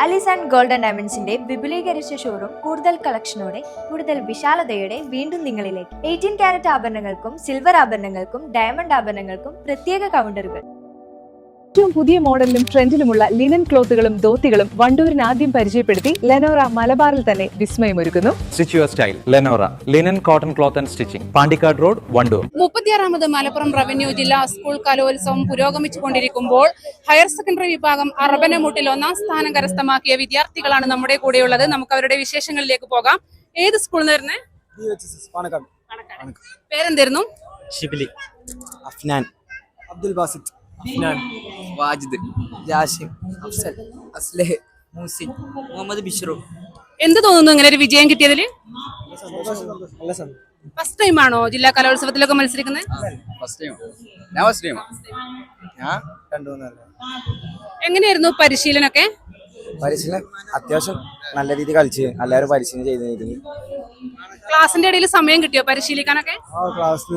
Alice and golden ഡയമണ്ട്സിന്റെ വിപുലീകരിച്ച showroom കൂടുതൽ കളക്ഷനോടെ കൂടുതൽ വിശാലതയോടെ വീണ്ടും നിങ്ങളിലേക്ക് 18 കാരറ്റ് ആഭരണങ്ങൾക്കും സിൽവർ ആഭരണങ്ങൾക്കും ഡയമണ്ട് ആഭരണങ്ങൾക്കും പ്രത്യേക കൗണ്ടറുകൾ. ഏറ്റവും പുതിയ മോഡലിലും ട്രെൻഡിലുമുള്ള ലിനൻ ക്ലോത്തുകളും ധോത്തികളും വണ്ടൂരിന് ആദ്യം പരിചയപ്പെടുത്തി ലെനോറ മലബാറിൽ തന്നെ വിസ്മയമൊരുക്കുന്നു. Stitch your style Lenora linen cotton cloth and stitching, Pandikkad road, Wandoor. 36ാമത് മലപ്പുറം റവന്യൂ ജില്ലാ സ്കൂൾ കലോത്സവം പുരോഗമിച്ചുകൊണ്ടിരിക്കുമ്പോൾ ഹയർ സെക്കൻഡറി വിഭാഗം അർബനമുട്ടിൽ 1ാം സ്ഥാനം കരസ്ഥമാക്കിയ വിദ്യാർത്ഥികളാണ് നമ്മുടെ കൂടെയുള്ളത്. നമുക്ക് അവരുടെ വിശേഷങ്ങളിലേക്ക് പോകാം. ഏത് സ്കൂളിൽ നിന്ന് വരുന്നേ? പേരെന്തായിരുന്നു? ഷിബിലി, അഫ്നാൻ, അബ്ദുൽ ബാസിത്ത്, അഫ്നാൻ, വാജിദ്, ജാഷിം, അഫ്സൽ, അസ്ലഹ്, മൂസിൻ, മുഹമ്മദ് ബിഷ്റു. എന്ത് തോന്നുന്നു ഇങ്ങനെ ഒരു വിജയം കിട്ടിയതിൽ? നല്ല ഫസ്റ്റ് ടൈം ആണോ ജില്ലാ കലോത്സവത്തിലൊക്കെ മത്സരിക്കുന്നത്? എങ്ങനെയായിരുന്നു പരിശീലനമൊക്കെ? പരിശീലനം അത്യാവശ്യം നല്ല രീതിയിൽ കളിച്ച് എല്ലാവരും പരിശീലനം ചെയ്തിരുന്നു. ക്ലാസിന്റെ ഇടയിൽ സമയം കിട്ടിയോ പരിശീലിക്കാനൊക്കെ? ക്ലാസ്സിൽ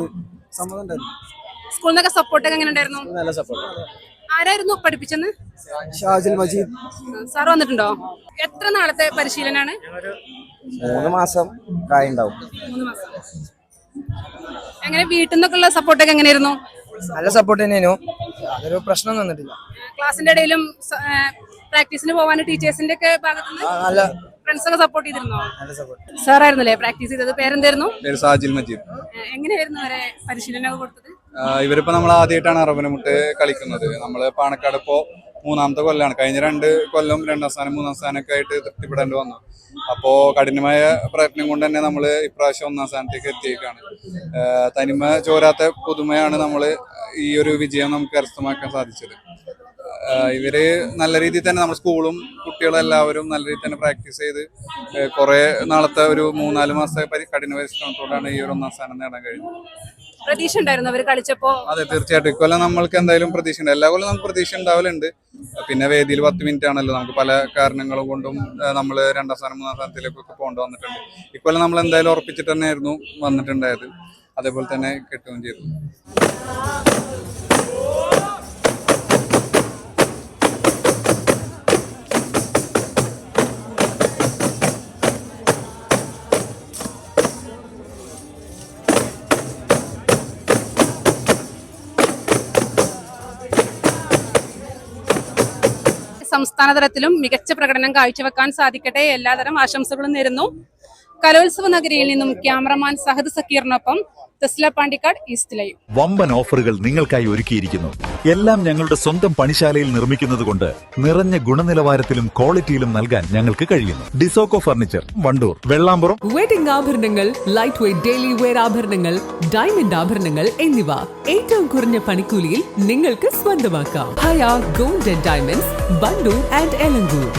സമ്മതം ഉണ്ടായിരുന്നു. സ്കൂളിൽ നിന്നൊക്കെ സപ്പോർട്ടൊക്കെ എങ്ങനെ ഉണ്ടായിരുന്നു? നല്ല സപ്പോർട്ട്. ആരായിരുന്നു പഠിപ്പിച്ചെന്ന്? ഷാജിൽ മജീദ് സാർ വന്നിട്ടുണ്ടോ? എത്ര നാളത്തെ പരിശീലനാണ്? 3 മാസം കായുണ്ടാവും. 3 മാസം. എങ്ങനെ വീട്ടിൽ നിന്നൊക്കെയുള്ള സപ്പോർട്ടൊക്കെ എങ്ങനെയായിരുന്നു? നല്ല സപ്പോർട്ട് തന്നെയായിരുന്നു. അതൊരു പ്രശ്നം വന്നിട്ടില്ല. ക്ലാസിന്റെ ഇടയിലും പ്രാക്ടീസിന് പോവാൻ ടീച്ചേഴ്സിന്റെ ഒക്കെ ഭാഗത്തുനിന്ന് നല്ല ഫ്രണ്ട്സ് ഒക്കെ സപ്പോർട്ട് ചെയ്തിരുന്നോ? നല്ല സപ്പോർട്ട്. സാറായിരുന്നല്ലേ പ്രാക്ടീസ് ചെയ്തത്? പേരെന്തായിരുന്നു? സാജിൽ മജീദ്. എങ്ങനെയായിരുന്നു വരെ പരിശീലനമൊക്കെ കൊടുത്തത്? ഇവരിപ്പോ നമ്മൾ ആദ്യമായിട്ടാണ് അറബനമുട്ട് കളിക്കുന്നത്. നമ്മള് പാണക്കാട് ഇപ്പോ 3ാമത്തെ കൊല്ലാണ്. കഴിഞ്ഞ 2 കൊല്ലം 2ാം സ്ഥാനം 3ാം സ്ഥാനമൊക്കെ ആയിട്ട് തൃപ്തിപ്പെടേണ്ടി വന്നു. അപ്പോ കഠിനമായ പ്രയത്നം കൊണ്ട് തന്നെ നമ്മൾ ഇപ്രാവശ്യം 1ാം സ്ഥാനത്തേക്ക് എത്തിയേക്കാണ്. തനിമ ചോരാത്ത പുതുമയാണ് നമ്മൾ ഈ ഒരു വിജയം നമുക്ക് കരസ്ഥമാക്കാൻ സാധിച്ചത്. ഇവര് നല്ല രീതിയിൽ തന്നെ നമ്മുടെ സ്കൂളും കുട്ടികളും എല്ലാവരും നല്ല രീതിയിൽ തന്നെ പ്രാക്ടീസ് ചെയ്ത് കുറെ നാളത്തെ ഒരു 3-4 മാസത്തെ കഠിന പരിശ്രമത്തോടാണ് ഈ ഒരു 1ാം സ്ഥാനം നേടാൻ കഴിഞ്ഞത്. പ്രതീക്ഷ ഉണ്ടായിരുന്നു അവര് കളിച്ചപ്പോ? അതെ, തീർച്ചയായിട്ടും. ഇക്കൊല്ലം നമ്മൾക്ക് എന്തായാലും പ്രതീക്ഷ ഉണ്ട്. എല്ലാ കൊല്ലം നമുക്ക് പ്രതീക്ഷ ഉണ്ടാവലുണ്ട്. പിന്നെ വേദിയിൽ 10 മിനിറ്റ് ആണല്ലോ. നമുക്ക് പല കാരണങ്ങളും കൊണ്ടും നമ്മൾ 2ാം സ്ഥാനം 3ാം സ്ഥാനത്തിലേക്കൊക്കെ പോകേണ്ടി വന്നിട്ടുണ്ട്. ഇക്കൊല്ലം നമ്മൾ എന്തായാലും ഉറപ്പിച്ചിട്ട് തന്നെയായിരുന്നു വന്നിട്ടുണ്ടായത്. അതേപോലെ തന്നെ കിട്ടുകയും ചെയ്തു. സംസ്ഥാന തലത്തിലും മികച്ച പ്രകടനം കാഴ്ചവെക്കാൻ സാധിക്കട്ടെ. എല്ലാതരം ആശംസകളും നേരുന്നു. കലോത്സവ നഗരിയിൽ നിന്നും ക്യാമറമാൻ സഹദ് സക്കീറിനൊപ്പം തെസ്ല, പാണ്ടിക്കാട്, ഈസ്റ്റ് ലൈവ്. വമ്പൻ ഓഫറുകൾ നിങ്ങൾക്കായി ഒരുക്കിയിരിക്കുന്നു. എല്ലാം ഞങ്ങളുടെ സ്വന്തം പണിശാലയിൽ നിർമ്മിക്കുന്നത് കൊണ്ട് നിറഞ്ഞ ഗുണനിലവാരത്തിലും ക്വാളിറ്റിയിലും നൽകാൻ ഞങ്ങൾക്ക് കഴിയുന്നു. ഡിസോക്കോ ഫർണിച്ചർ, വണ്ടൂർ, വെള്ളാമ്പുറം. വെഡിംഗ് ആഭരണങ്ങൾ, ലൈറ്റ് വെയ്റ്റ് ഡെയിലി വെയർ ആഭരണങ്ങൾ, ഡയമണ്ട് ആഭരണങ്ങൾ എന്നിവ ഏറ്റവും കുറഞ്ഞ പണിക്കൂലിയിൽ നിങ്ങൾക്ക് സ്വന്തമാക്കാം. Haya gold and diamonds, Wandoor and Elankur.